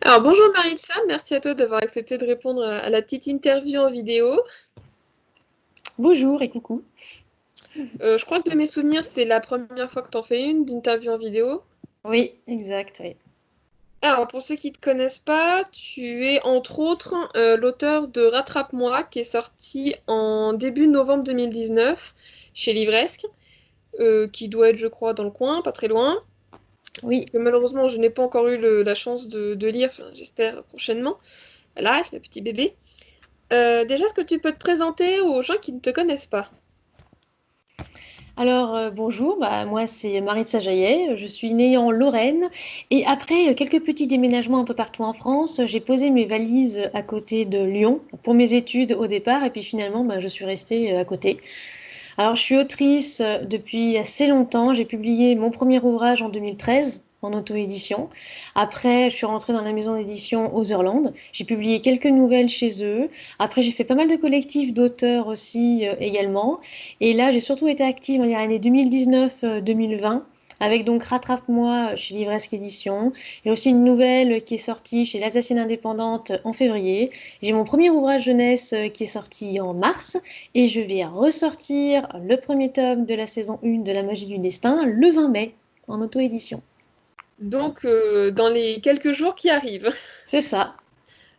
Alors bonjour Maritza, merci à toi d'avoir accepté de répondre à la petite interview en vidéo. Bonjour et coucou. Je crois que de mes souvenirs, c'est la première fois que t'en fais une d'interview en vidéo. Oui, exact, oui. Alors pour ceux qui ne te connaissent pas, tu es entre autres l'auteur de Rattrape-moi qui est sorti en début novembre 2019 chez Livresque, qui doit être je crois dans le coin, pas très loin. Oui. Que malheureusement je n'ai pas encore eu la chance de lire, enfin, j'espère prochainement. Là, le petit bébé. Déjà, est-ce que tu peux te présenter aux gens qui ne te connaissent pas? Alors, bonjour, moi c'est Maritza Jaillet, je suis née en Lorraine et après quelques petits déménagements un peu partout en France, j'ai posé mes valises à côté de Lyon pour mes études au départ et puis finalement je suis restée à côté. Alors, je suis autrice depuis assez longtemps. J'ai publié mon premier ouvrage en 2013 en auto-édition. Après, je suis rentrée dans la maison d'édition Otherland. J'ai publié quelques nouvelles chez eux. Après, j'ai fait pas mal de collectifs d'auteurs aussi également. Et là, j'ai surtout été active dans les années 2019-2020 avec donc Rattrape-moi chez Livresque Édition. Il y a aussi une nouvelle qui est sortie chez l'Alsacienne Indépendante en février. J'ai mon premier ouvrage jeunesse qui est sorti en mars. Et je vais ressortir le premier tome de la saison 1 de La Magie du Destin le 20 mai en auto-édition. Donc, dans les quelques jours qui arrivent. C'est ça.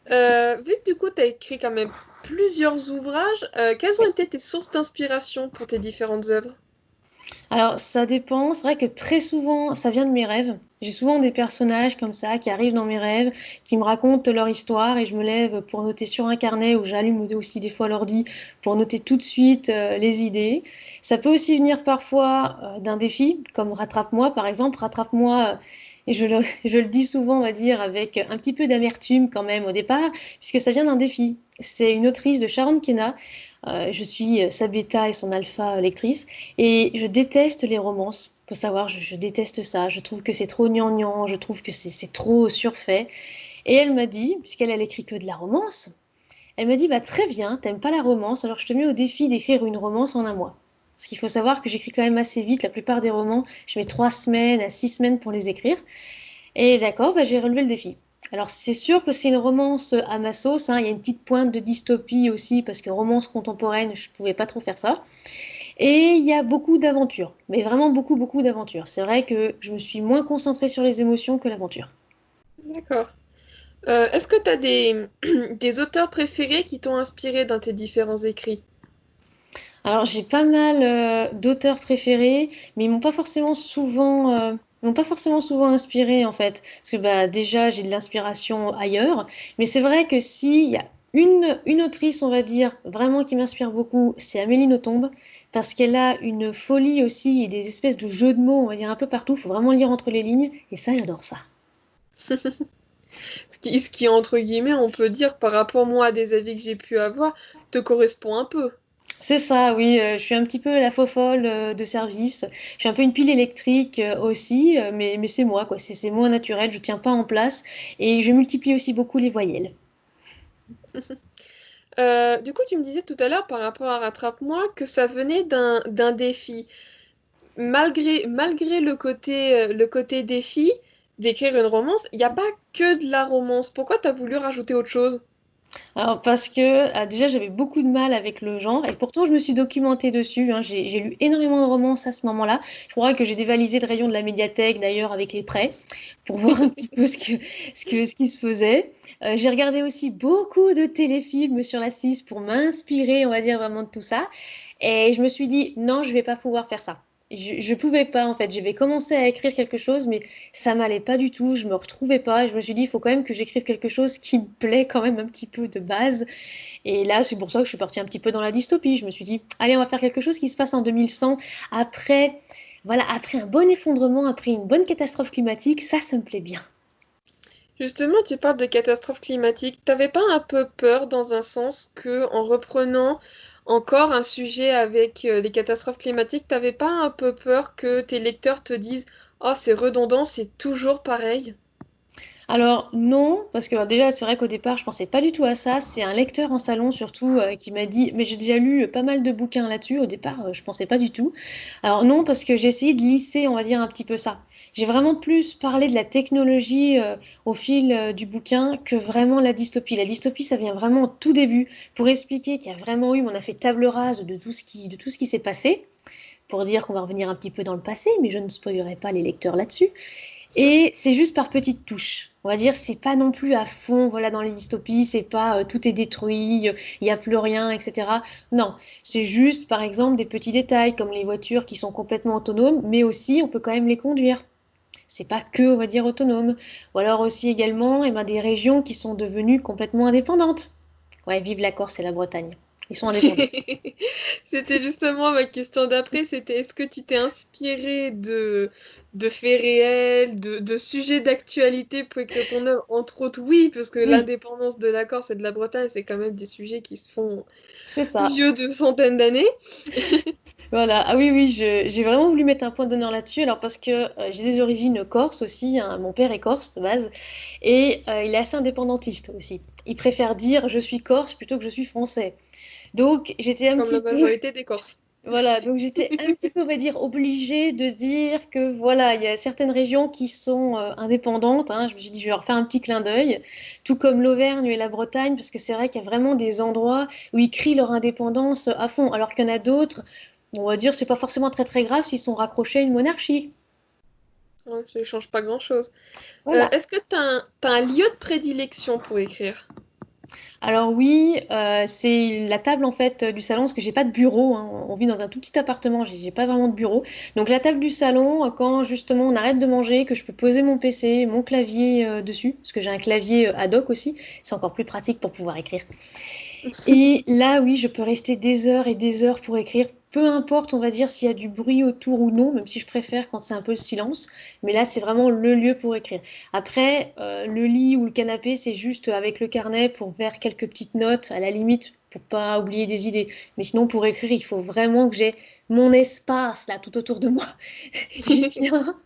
Vu que du coup, tu as écrit quand même plusieurs ouvrages, quelles ont été tes sources d'inspiration pour tes différentes œuvres? Alors, ça dépend. C'est vrai que très souvent, ça vient de mes rêves. J'ai souvent des personnages comme ça qui arrivent dans mes rêves, qui me racontent leur histoire et je me lève pour noter sur un carnet ou j'allume aussi des fois l'ordi pour noter tout de suite les idées. Ça peut aussi venir parfois d'un défi, comme Rattrape-moi par exemple. Rattrape-moi, et je le dis souvent, on va dire, avec un petit peu d'amertume quand même au départ, puisque ça vient d'un défi. C'est une autrice de Sharon Kena. Je suis sa bêta et son alpha lectrice. Et je déteste les romances. Faut savoir, je déteste ça. Je trouve que c'est trop gnangnan, je trouve que c'est trop surfait. Et elle m'a dit, puisqu'elle écrit que de la romance, elle m'a dit, bah très bien, t'aimes pas la romance, alors je te mets au défi d'écrire une romance en un mois. Parce qu'il faut savoir que j'écris quand même assez vite. La plupart des romans, je mets 3 semaines à 6 semaines pour les écrire. Et d'accord, bah, j'ai relevé le défi. Alors c'est sûr que c'est une romance à ma sauce, hein. Il y a une petite pointe de dystopie aussi, parce que romance contemporaine, je pouvais pas trop faire ça. Et il y a beaucoup d'aventures, mais vraiment beaucoup, beaucoup d'aventures. C'est vrai que je me suis moins concentrée sur les émotions que l'aventure. D'accord. Est-ce que tu as des auteurs préférés qui t'ont inspiré dans tes différents écrits? Alors j'ai pas mal d'auteurs préférés, mais ils m'ont pas forcément souvent inspiré en fait. Parce que bah, déjà j'ai de l'inspiration ailleurs, mais c'est vrai que s'il y a une autrice, on va dire, vraiment qui m'inspire beaucoup, c'est Amélie Nothomb, parce qu'elle a une folie aussi et des espèces de jeux de mots, on va dire, un peu partout. Il faut vraiment lire entre les lignes, et ça j'adore ça. Ce qui, entre guillemets, on peut dire par rapport, moi, à des avis que j'ai pu avoir, te correspond un peu. C'est ça, oui, je suis un petit peu la faux-folle de service. Je suis un peu une pile électrique aussi, mais c'est moi, quoi. C'est moi naturel, je tiens pas en place et je multiplie aussi beaucoup les voyelles. Du coup, tu me disais tout à l'heure par rapport à Rattrape-moi que ça venait d'un défi. Malgré le côté défi d'écrire une romance, il n'y a pas que de la romance. Pourquoi t'as voulu rajouter autre chose? Alors, parce que déjà, j'avais beaucoup de mal avec le genre et pourtant, je me suis documentée dessus, hein. J'ai lu énormément de romances à ce moment-là. Je crois que j'ai dévalisé le rayon de la médiathèque d'ailleurs avec les prêts pour voir un petit peu ce qui se faisait. J'ai regardé aussi beaucoup de téléfilms sur la 6 pour m'inspirer, on va dire, vraiment de tout ça. Et je me suis dit, non, je vais pas pouvoir faire ça. Je pouvais pas en fait. J'avais commencé à écrire quelque chose, mais ça m'allait pas du tout. Je me retrouvais pas. Et je me suis dit, il faut quand même que j'écrive quelque chose qui me plaît quand même un petit peu de base. Et là, c'est pour ça que je suis partie un petit peu dans la dystopie. Je me suis dit, allez, on va faire quelque chose qui se passe en 2100 après, voilà, après un bon effondrement, après une bonne catastrophe climatique. Ça me plaît bien. Justement, tu parles de catastrophe climatique. T'avais pas un peu peur dans un sens que, en reprenant encore un sujet avec les catastrophes climatiques, t'avais pas un peu peur que tes lecteurs te disent: «Oh, c'est redondant, c'est toujours pareil». Alors non, parce que alors, déjà c'est vrai qu'au départ je pensais pas du tout à ça. C'est un lecteur en salon surtout qui m'a dit, mais j'ai déjà lu pas mal de bouquins là-dessus. Au départ je pensais pas du tout. Alors non, parce que j'ai essayé de lisser, on va dire un petit peu ça. J'ai vraiment plus parlé de la technologie au fil du bouquin que vraiment la dystopie. La dystopie ça vient vraiment au tout début pour expliquer qu'il y a vraiment eu, on a fait table rase de tout ce qui s'est passé, pour dire qu'on va revenir un petit peu dans le passé, mais je ne spoilerai pas les lecteurs là-dessus. Et c'est juste par petites touches. On va dire, c'est pas non plus à fond, voilà, dans les dystopies, c'est pas tout est détruit, il n'y a plus rien, etc. Non, c'est juste, par exemple, des petits détails comme les voitures qui sont complètement autonomes, mais aussi on peut quand même les conduire. C'est pas que, on va dire, autonome. Ou alors aussi également, eh ben, des régions qui sont devenues complètement indépendantes. Ouais, vive la Corse et la Bretagne. Ils sont indépendants. C'était justement ma question d'après, c'était est-ce que tu t'es inspiré de faits réels, de sujets d'actualité pour écrire ton œuvre? Entre autres, oui, parce que Oui, l'indépendance de la Corse et de la Bretagne, c'est quand même des sujets qui se font c'est ça. vieux de centaines d'années. Voilà, ah oui, oui, j'ai vraiment voulu mettre un point d'honneur là-dessus, alors parce que j'ai des origines corses aussi, hein, mon père est corse de base, et il est assez indépendantiste aussi. Il préfère dire je suis corse plutôt que je suis français. Donc j'étais un Comme la petit peu, majorité des Corses. voilà, donc j'étais un petit peu, on va dire, obligée de dire que voilà, il y a certaines régions qui sont indépendantes, hein. Je me suis dit je vais leur faire un petit clin d'œil, tout comme l'Auvergne et la Bretagne, parce que c'est vrai qu'il y a vraiment des endroits où ils crient leur indépendance à fond, alors qu'il y en a d'autres. On va dire, c'est pas forcément très très grave s'ils sont raccrochés à une monarchie. Ouais, ça ne change pas grand-chose. Voilà. Est-ce que t'as un lieu de prédilection pour écrire? Alors oui, c'est la table en fait du salon, parce que j'ai pas de bureau, hein. On vit dans un tout petit appartement, j'ai pas vraiment de bureau. Donc la table du salon, quand justement on arrête de manger, que je peux poser mon PC, mon clavier dessus, parce que j'ai un clavier ad hoc aussi, c'est encore plus pratique pour pouvoir écrire. Et là, oui, je peux rester des heures et des heures pour écrire, peu importe, on va dire, s'il y a du bruit autour ou non, même si je préfère quand c'est un peu le silence. Mais là, c'est vraiment le lieu pour écrire. Après, le lit ou le canapé, c'est juste avec le carnet pour faire quelques petites notes, à la limite, pour pas oublier des idées. Mais sinon, pour écrire, il faut vraiment que j'ai mon espace là tout autour de moi. J'y tiens.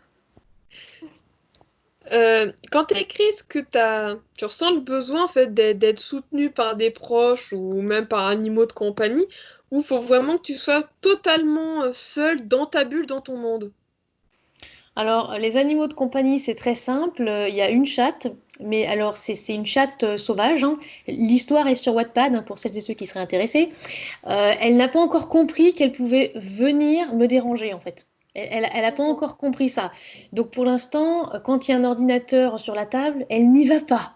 Quand tu écris, est-ce que tu ressens le besoin en fait d'être soutenu par des proches ou même par animaux de compagnie, ou faut vraiment que tu sois totalement seul dans ta bulle, dans ton monde? Alors, les animaux de compagnie, c'est très simple. Il y a une chatte, mais alors c'est une chatte sauvage, hein. L'histoire est sur Wattpad, hein, pour celles et ceux qui seraient intéressés. Elle n'a pas encore compris qu'elle pouvait venir me déranger, en fait. Elle a pas D'accord. encore compris ça. Donc pour l'instant, quand il y a un ordinateur sur la table, elle n'y va pas.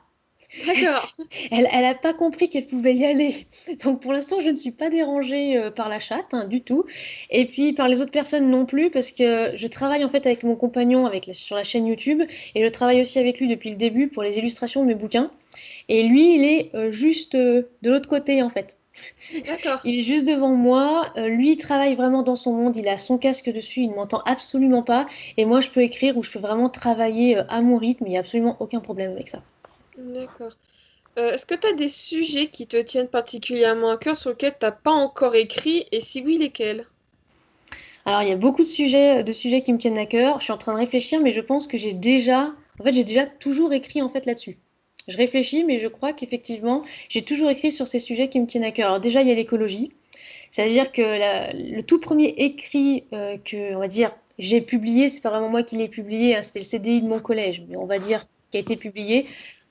D'accord. Elle n'a pas compris qu'elle pouvait y aller. Donc pour l'instant, je ne suis pas dérangée par la chatte, hein, du tout. Et puis par les autres personnes non plus, parce que je travaille en fait avec mon compagnon sur la chaîne YouTube, et je travaille aussi avec lui depuis le début pour les illustrations de mes bouquins. Et lui, il est juste de l'autre côté en fait. D'accord. Il est juste devant moi. Lui, il travaille vraiment dans son monde. Il a son casque dessus. Il ne m'entend absolument pas. Et moi, je peux écrire ou je peux vraiment travailler à mon rythme. Il n'y a absolument aucun problème avec ça. D'accord. Est-ce que tu as des sujets qui te tiennent particulièrement à cœur sur lesquels t'as pas encore écrit, et si oui, lesquels? Alors, il y a beaucoup de sujets qui me tiennent à cœur. Je suis en train de réfléchir, mais je pense que j'ai déjà toujours écrit en fait là-dessus. Je réfléchis, mais je crois qu'effectivement, j'ai toujours écrit sur ces sujets qui me tiennent à cœur. Alors déjà, il y a l'écologie. C'est-à-dire que le tout premier écrit que, on va dire, j'ai publié, c'est pas vraiment moi qui l'ai publié, hein, c'était le CDI de mon collège, mais on va dire qui a été publié.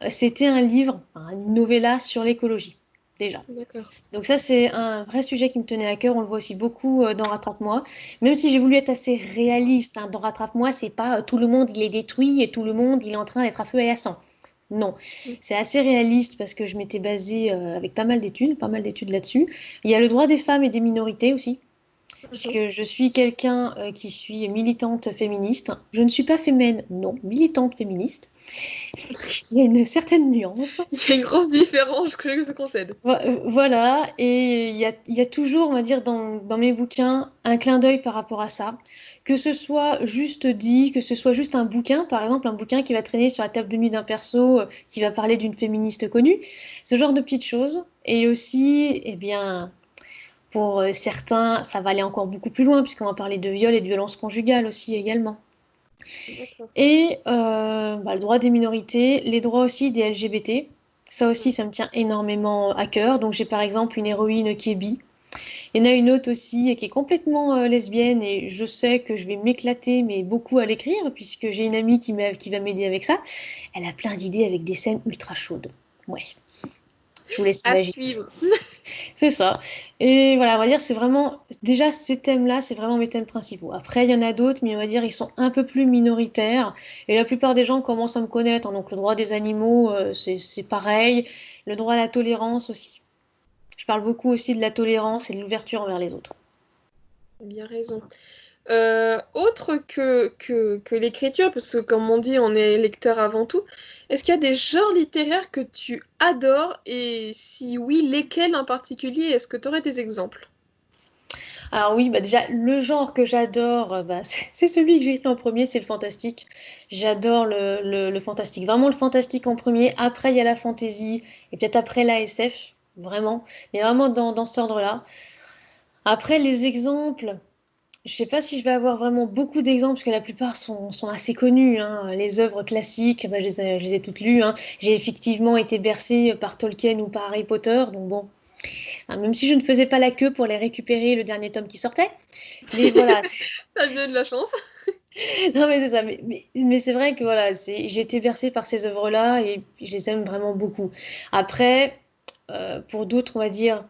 C'était un livre, une novella sur l'écologie, déjà. D'accord. Donc ça, c'est un vrai sujet qui me tenait à cœur. On le voit aussi beaucoup dans Rattrape-moi. Même si j'ai voulu être assez réaliste, hein, dans Rattrape-moi, c'est pas tout le monde il est détruit et tout le monde il est en train d'être à feu et à sang. Non, c'est assez réaliste parce que je m'étais basée avec pas mal d'études là-dessus. Il y a le droit des femmes et des minorités aussi, Mhm. puisque je suis quelqu'un qui suis militante féministe. Je ne suis pas féminine, non, militante féministe. Il y a une certaine nuance. Il y a une grosse différence que je te concède. Voilà, et il y a toujours, on va dire, dans mes bouquins, un clin d'œil par rapport à ça. Que ce soit juste dit, que ce soit juste un bouquin, par exemple, un bouquin qui va traîner sur la table de nuit d'un perso, qui va parler d'une féministe connue, ce genre de petites choses. Et aussi, eh bien, pour certains, ça va aller encore beaucoup plus loin, puisqu'on va parler de viol et de violence conjugale aussi également. D'accord. Et le droit des minorités, les droits aussi des LGBT. Ça Mm. aussi, ça me tient énormément à cœur. Donc j'ai par exemple une héroïne qui est bi. Il y en a une autre aussi qui est complètement lesbienne et je sais que je vais m'éclater, mais beaucoup à l'écrire, puisque j'ai une amie qui va m'aider avec ça. Elle a plein d'idées avec des scènes ultra chaudes. Ouais, je vous laisse À imaginer. suivre. C'est ça. Et voilà, on va dire, c'est vraiment, déjà ces thèmes-là, c'est vraiment mes thèmes principaux. Après, il y en a d'autres, mais on va dire, ils sont un peu plus minoritaires. Et la plupart des gens commencent à me connaître, hein. Donc le droit des animaux, c'est pareil. Le droit à la tolérance aussi. Je parle beaucoup aussi de la tolérance et de l'ouverture envers les autres. Bien raison. Autre que l'écriture, parce que comme on dit, on est lecteur avant tout, est-ce qu'il y a des genres littéraires que tu adores et si oui, lesquels en particulier? Est-ce que tu aurais des exemples? Alors oui, bah déjà, le genre que j'adore, c'est celui que j'ai écrit en premier, c'est le fantastique. J'adore le fantastique, vraiment le fantastique en premier. Après, il y a la fantasy, et peut-être après la SF, vraiment. Mais vraiment dans cet ordre-là. Après, les exemples, je sais pas si je vais avoir vraiment beaucoup d'exemples, parce que la plupart sont assez connus, hein. Les œuvres classiques, bah, je les ai toutes lues, hein. J'ai effectivement été bercée par Tolkien ou par Harry Potter, donc bon, hein, même si je ne faisais pas la queue pour les récupérer le dernier tome qui sortait. Mais voilà, T'as bien de la chance. non mais c'est ça, mais c'est vrai que voilà, j'ai été bercée par ces œuvres-là et je les aime vraiment beaucoup. Après, pour d'autres, on va dire,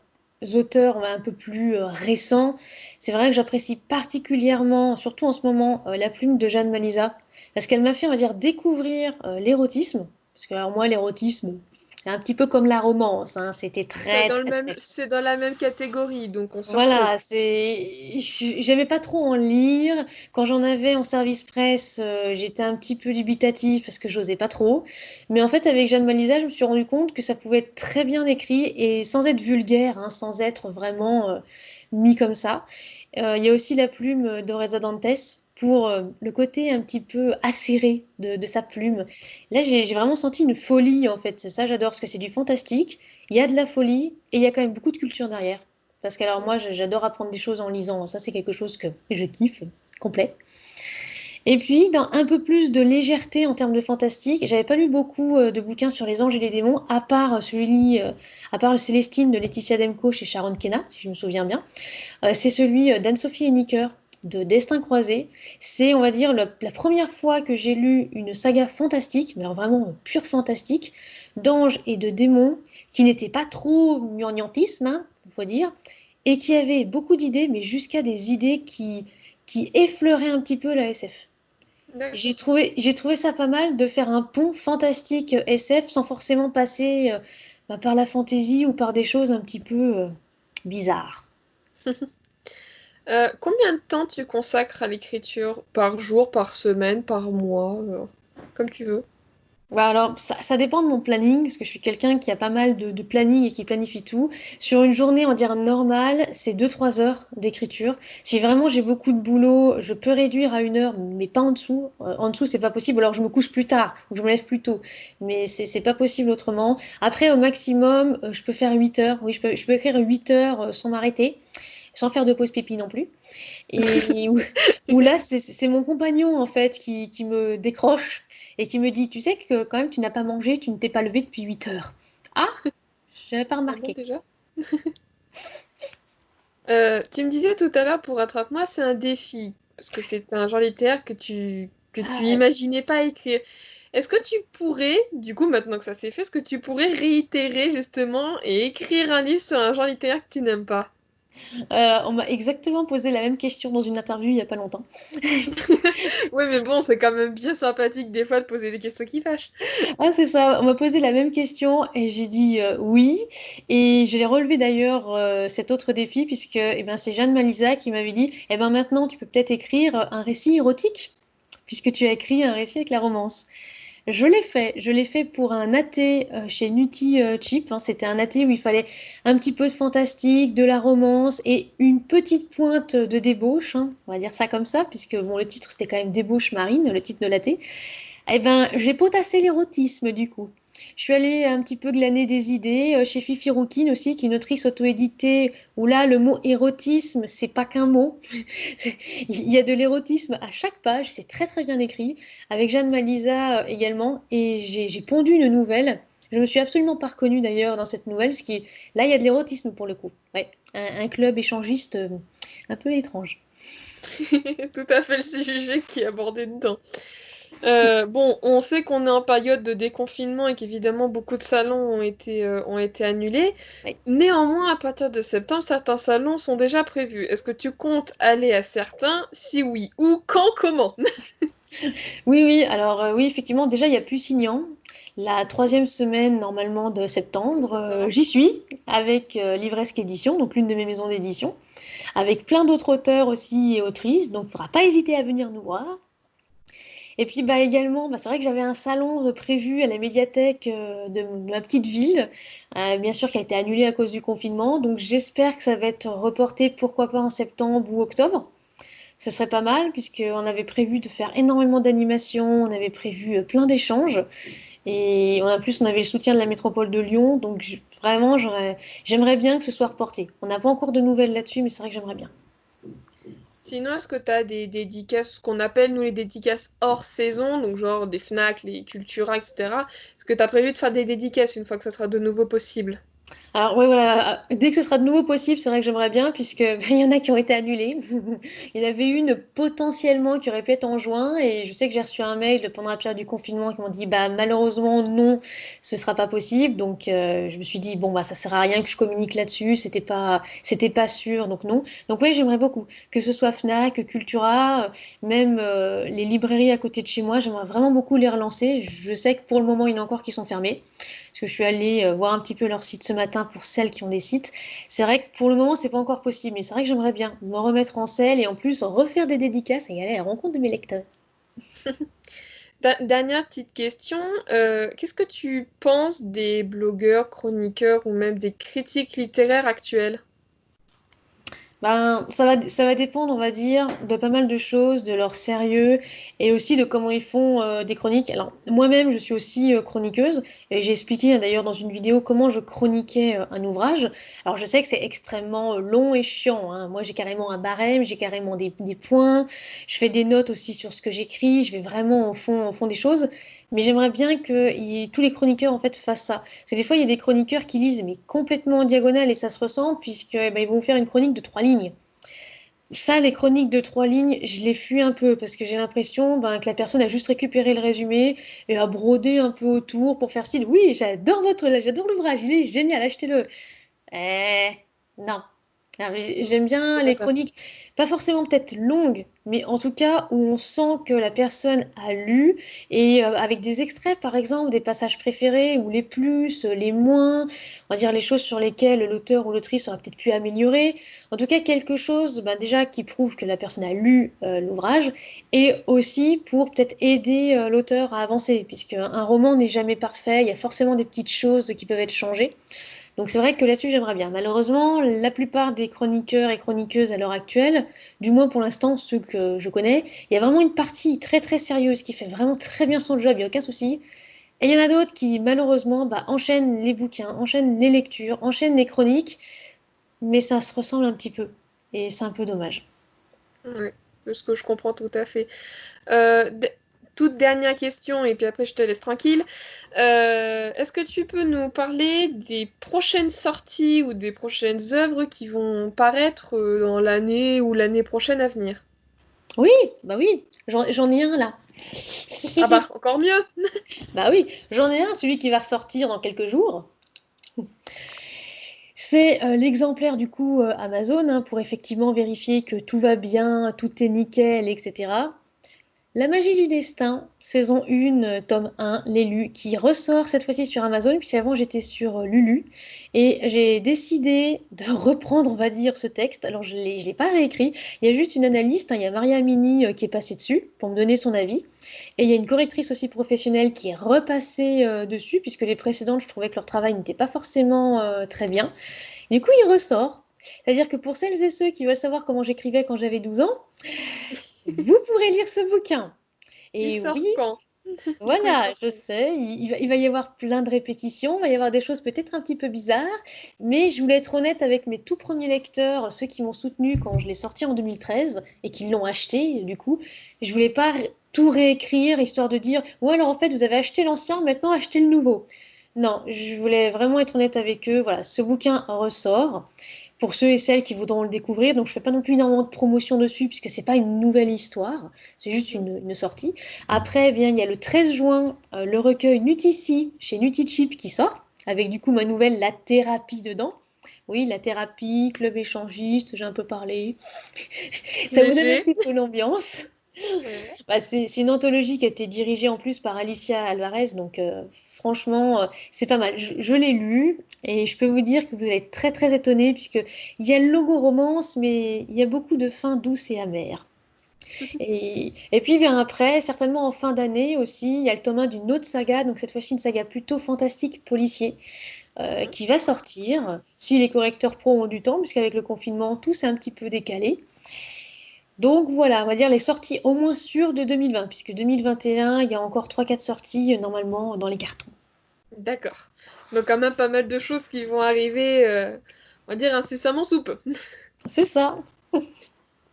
auteurs un peu plus récents, c'est vrai que j'apprécie particulièrement, surtout en ce moment, la plume de Jeanne Malisa, parce qu'elle m'a fait, on va dire, découvrir l'érotisme. Parce que alors moi, l'érotisme, c'est un petit peu comme la romance, hein, c'était très, très, très. C'est dans la même catégorie, donc on se retrouve. Voilà, j'aimais pas trop en lire. Quand j'en avais en service presse, j'étais un petit peu dubitative parce que j'osais pas trop. Mais en fait, avec Jeanne Malisa, je me suis rendu compte que ça pouvait être très bien écrit et sans être vulgaire, hein, sans être vraiment mis comme ça. Il y a aussi la plume d'Oreza Dantes pour le côté un petit peu acéré de sa plume. Là, j'ai vraiment senti une folie en fait. C'est ça, j'adore parce que c'est du fantastique. Il y a de la folie et il y a quand même beaucoup de culture derrière. Parce que alors moi, j'adore apprendre des choses en lisant. Ça, c'est quelque chose que je kiffe complet. Et puis, dans un peu plus de légèreté en termes de fantastique, j'avais pas lu beaucoup de bouquins sur les anges et les démons, à part à part le Célestine de Laetitia Demko chez Sharon Kenna, si je me souviens bien. C'est celui d'Anne-Sophie Henniker de Destin croisé. C'est, on va dire, la première fois que j'ai lu une saga fantastique, mais alors vraiment pure fantastique, d'anges et de démons, qui n'était pas trop gnangnatisme, hein, il faut dire, et qui avait beaucoup d'idées, mais jusqu'à des idées qui effleuraient un petit peu la SF. D'accord. J'ai trouvé ça pas mal de faire un pont fantastique SF sans forcément passer par la fantaisie ou par des choses un petit peu bizarres. Combien de temps tu consacres à l'écriture? Par jour, par semaine, par mois, comme tu veux. Bah alors, ça dépend de mon planning, parce que je suis quelqu'un qui a pas mal de planning et qui planifie tout. Sur une journée, on va dire normale, c'est 2 3 heures d'écriture. Si vraiment j'ai beaucoup de boulot, je peux réduire à 1 heure, mais pas en dessous. En dessous, c'est pas possible. Alors, je me couche plus tard, ou je me lève plus tôt. Mais c'est pas possible autrement. Après, au maximum, je peux faire 8 heures. Oui, je peux écrire 8 heures sans m'arrêter, sans faire de pause pipi non plus. Et où là, c'est mon compagnon, en fait, qui me décroche et qui me dit, tu sais que quand même, tu n'as pas mangé, tu ne t'es pas levé depuis 8 heures. Ah, je n'avais pas Ah bon, remarqué. déjà? Tu me disais tout à l'heure, pour Rattrape-moi, c'est un défi, parce que c'est un genre littéraire que tu Ah, imaginais pas écrire. Est-ce que tu pourrais, du coup, maintenant que ça s'est fait, est-ce que tu pourrais réitérer justement et écrire un livre sur un genre littéraire que tu n'aimes pas? on m'a exactement posé la même question dans une interview il n'y a pas longtemps. Oui, mais bon, c'est quand même bien sympathique des fois de poser des questions qui fâchent. Ah, c'est ça, on m'a posé la même question et j'ai dit oui. Et je l'ai relevé d'ailleurs cet autre défi, puisque eh ben, c'est Jeanne Malisa qui m'avait dit, eh ben, maintenant tu peux peut-être écrire un récit érotique, puisque tu as écrit un récit avec la romance. Je l'ai fait pour un athée chez Nutty Cheap, hein. C'était un athée où il fallait un petit peu de fantastique, de la romance et une petite pointe de débauche, hein. On va dire ça comme ça, puisque bon, le titre c'était quand même Débauche marine, le titre de l'athée. Eh ben, j'ai potassé l'érotisme du coup. Je suis allée un petit peu glaner des idées chez Fifi Rouquine aussi, qui est une autrice auto-éditée, où là, le mot érotisme, c'est pas qu'un mot. Il y a de l'érotisme à chaque page, c'est très très bien écrit, avec Jeanne Malisa également, et j'ai pondu une nouvelle. Je me suis absolument pas reconnue d'ailleurs dans cette nouvelle, parce que là, il y a de l'érotisme pour le coup. Ouais, un club échangiste un peu étrange. Tout à fait le sujet qui est abordé dedans. Bon, on sait qu'on est en période de déconfinement et qu'évidemment beaucoup de salons ont été annulés. Ouais. Néanmoins, à partir de septembre, certains salons sont déjà prévus. Est-ce que tu comptes aller à certains? Si oui, où, quand, comment? Oui, oui, alors oui, effectivement, déjà, il y a Pucignan, la troisième semaine normalement de De septembre. septembre. J'y suis avec Livresque Édition, donc l'une de mes maisons d'édition, avec plein d'autres auteurs aussi et autrices, donc il ne faudra pas hésiter à venir nous voir. Et puis bah, également, bah, c'est vrai que j'avais un salon prévu à la médiathèque de ma petite ville, bien sûr qui a été annulé à cause du confinement, donc j'espère que ça va être reporté, pourquoi pas en septembre ou octobre. Ce serait pas mal, puisqu'on avait prévu de faire énormément d'animations, on avait prévu plein d'échanges, et en plus on avait le soutien de la métropole de Lyon, donc vraiment j'aimerais bien que ce soit reporté. On n'a pas encore de nouvelles là-dessus, mais c'est vrai que j'aimerais bien. Sinon, est-ce que tu as des dédicaces, ce qu'on appelle nous les dédicaces hors saison, donc genre des Fnac, les Cultura, etc. Est-ce que tu as prévu de faire des dédicaces une fois que ça sera de nouveau possible? Alors oui, voilà, dès que ce sera de nouveau possible, c'est vrai que j'aimerais bien, puisque il y en a qui ont été annulés. Il y en avait une potentiellement qui aurait pu être en juin, et je sais que j'ai reçu un mail pendant la période du confinement qui m'ont dit bah malheureusement non, ce sera pas possible. Donc je me suis dit bon bah ça sert à rien que je communique là-dessus, c'était pas sûr, donc non. Donc oui, j'aimerais beaucoup que ce soit Fnac, Cultura, même les librairies à côté de chez moi, j'aimerais vraiment beaucoup les relancer. Je sais que pour le moment il y en a encore qui sont fermés. Parce que je suis allée voir un petit peu leur site ce matin pour celles qui ont des sites. C'est vrai que pour le moment, c'est pas encore possible, mais c'est vrai que j'aimerais bien me remettre en selle et en plus refaire des dédicaces et aller à la rencontre de mes lecteurs. Dernière petite question, qu'est-ce que tu penses des blogueurs, chroniqueurs ou même des critiques littéraires actuels? Ben, ça va dépendre, on va dire, de pas mal de choses, de leur sérieux et aussi de comment ils font des chroniques. Alors, moi-même, je suis aussi chroniqueuse et j'ai expliqué d'ailleurs dans une vidéo comment je chroniquais un ouvrage. Alors, je sais que c'est extrêmement long et chiant, hein. Moi, j'ai carrément un barème, j'ai carrément des points, je fais des notes aussi sur ce que j'écris, je vais vraiment au fond des choses. Mais j'aimerais bien que tous les chroniqueurs en fait fassent ça. Parce que des fois, il y a des chroniqueurs qui lisent mais complètement en diagonale et ça se ressent puisque eh ben, ils vont faire une chronique de 3 lignes. Ça, les chroniques de 3 lignes, je les fuis un peu parce que j'ai l'impression ben, que la personne a juste récupéré le résumé et a brodé un peu autour pour faire style. Oui, j'adore l'ouvrage, il est génial, achetez-le. Eh, non. Alors, j'aime bien les D'accord. chroniques, pas forcément peut-être longues, mais en tout cas où on sent que la personne a lu et avec des extraits, par exemple, des passages préférés ou les plus, les moins, on va dire les choses sur lesquelles l'auteur ou l'autrice aurait peut-être pu améliorer. En tout cas, quelque chose bah, déjà qui prouve que la personne a lu l'ouvrage et aussi pour peut-être aider l'auteur à avancer, puisque un roman n'est jamais parfait, il y a forcément des petites choses qui peuvent être changées. Donc c'est vrai que là-dessus, j'aimerais bien. Malheureusement, la plupart des chroniqueurs et chroniqueuses à l'heure actuelle, du moins pour l'instant, ceux que je connais, il y a vraiment une partie très très sérieuse qui fait vraiment très bien son job, il n'y a aucun souci. Et il y en a d'autres qui, malheureusement, bah, enchaînent les bouquins, enchaînent les lectures, enchaînent les chroniques, mais ça se ressemble un petit peu. Et c'est un peu dommage. Oui, ce que je comprends tout à fait. Euh, d- Toute dernière question, et puis après je te laisse tranquille. Est-ce que tu peux nous parler des prochaines sorties ou des prochaines œuvres qui vont paraître dans l'année ou l'année prochaine à venir? Oui, bah oui, j'en ai un là. Ah bah, encore mieux! Bah oui, j'en ai un, celui qui va ressortir dans quelques jours. C'est l'exemplaire du coup Amazon hein, pour effectivement vérifier que tout va bien, tout est nickel, etc. La magie du destin, saison 1, tome 1, l'élu, qui ressort cette fois-ci sur Amazon, puisqu'avant j'étais sur Lulu, et j'ai décidé de reprendre, on va dire, ce texte. Alors je l'ai pas réécrit, il y a juste une analyste, hein, il y a Maria Mini qui est passée dessus pour me donner son avis, et il y a une correctrice aussi professionnelle qui est repassée dessus, puisque les précédentes, je trouvais que leur travail n'était pas forcément très bien. Du coup, il ressort. C'est-à-dire que pour celles et ceux qui veulent savoir comment j'écrivais quand j'avais 12 ans, vous pourrez lire ce bouquin. Il Et sort oui, quand? quand ils Voilà, sortent. je sais, il va y avoir plein de répétitions, il va y avoir des choses peut-être un petit peu bizarres, mais je voulais être honnête avec mes tout premiers lecteurs, ceux qui m'ont soutenu quand je l'ai sorti en 2013 et qui l'ont acheté, du coup, je voulais pas tout réécrire histoire de dire, ouais, alors en fait, vous avez acheté l'ancien, maintenant achetez le nouveau. Non, je voulais vraiment être honnête avec eux. Voilà, ce bouquin ressort pour ceux et celles qui voudront le découvrir. Donc, je fais pas non plus énormément de promotion dessus puisque c'est pas une nouvelle histoire, c'est juste une sortie. Après, eh bien, il y a le 13 juin le recueil Nutici chez Nutichip qui sort avec du coup ma nouvelle La Thérapie dedans. Oui, la thérapie, club échangiste, j'ai un peu parlé. Ça vous donne un Léger. petit peu l'ambiance. Ouais. Bah, c'est une anthologie qui a été dirigée en plus par Alicia Alvarez, donc franchement, c'est pas mal. Je l'ai lu et je peux vous dire que vous allez être très très étonnés puisque il y a le logo romance, mais il y a beaucoup de fins douces et amères. Et puis bien après, certainement en fin d'année aussi, il y a le tome 1 d'une autre saga, donc cette fois-ci une saga plutôt fantastique policier, Mhm. qui va sortir, si les correcteurs pro ont du temps, puisqu'avec le confinement, tout s'est un petit peu décalé. Donc voilà, on va dire les sorties au moins sûres de 2020, puisque 2021, il y a encore trois quatre sorties normalement dans les cartons. D'accord. Donc quand même pas mal de choses qui vont arriver, on va dire incessamment sous peu. C'est ça.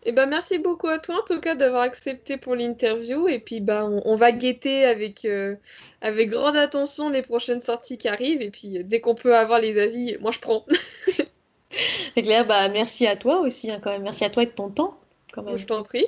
Et ben merci beaucoup à toi en tout cas d'avoir accepté pour l'interview et puis bah on va guetter avec grande attention les prochaines sorties qui arrivent et puis dès qu'on peut avoir les avis, moi je prends. C'est clair, bah merci à toi aussi, hein, quand même. Merci à toi et de ton temps, quand Je même. t'en prie.